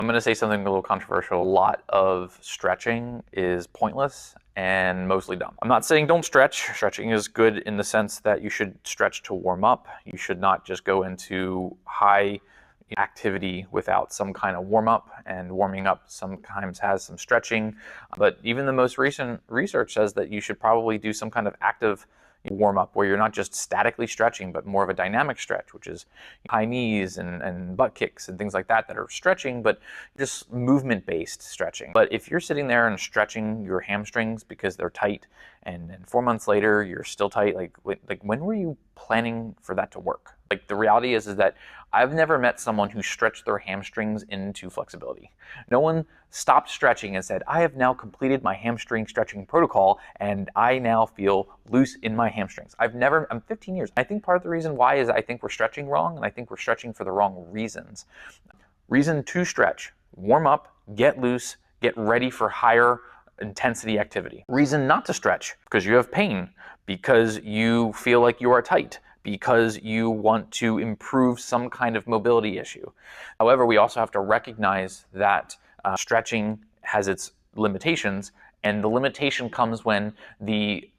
I'm going to say something a little controversial. A lot of stretching is pointless and mostly dumb. I'm not saying don't stretch. Stretching is good in the sense that you should stretch to warm up. You should not just go into high activity without some kind of warm up, and warming up sometimes has some stretching. But even the most recent research says that you should probably do some kind of active warm up where you're not just statically stretching, but more of a dynamic stretch, which is high knees and butt kicks and things like that that are stretching, but just movement based stretching. But if you're sitting there and stretching your hamstrings because they're tight, and then 4 months later you're still tight, like when were you planning for that to work? Like, the reality is that I've never met someone who stretched their hamstrings into flexibility. No one stopped stretching and said, I have now completed my hamstring stretching protocol and I now feel loose in my hamstrings. I'm 15 years. I think part of the reason why is I think we're stretching wrong, and I think we're stretching for the wrong reasons. Reason to stretch: warm up, get loose, get ready for higher intensity activity. Reason not to stretch: because you have pain, because you feel like you are tight, because you want to improve some kind of mobility issue. However, we also have to recognize that stretching has its limitations, and the limitation comes when the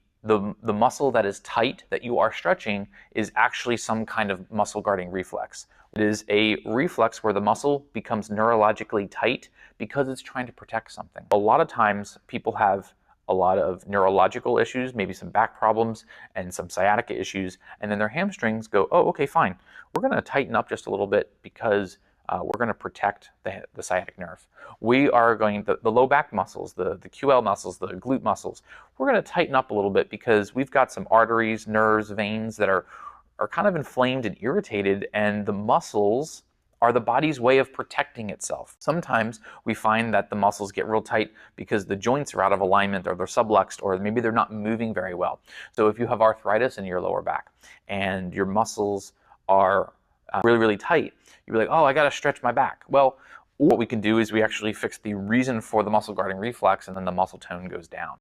muscle that is tight that you are stretching is actually some kind of muscle guarding reflex. It is a reflex where the muscle becomes neurologically tight because it's trying to protect something. A lot of times people have a lot of neurological issues, maybe some back problems and some sciatica issues, and then their hamstrings go, oh, okay, fine. We're going to tighten up just a little bit because we're going to protect the sciatic nerve. We are going, the low back muscles, the QL muscles, the glute muscles, we're going to tighten up a little bit because we've got some arteries, nerves, veins that are kind of inflamed and irritated, and the muscles are the body's way of protecting itself. Sometimes we find that the muscles get real tight because the joints are out of alignment, or they're subluxed, or maybe they're not moving very well. So if you have arthritis in your lower back and your muscles are really, really tight, you'll be like, oh, I gotta stretch my back. Well, what we can do is we actually fix the reason for the muscle guarding reflex, and then the muscle tone goes down.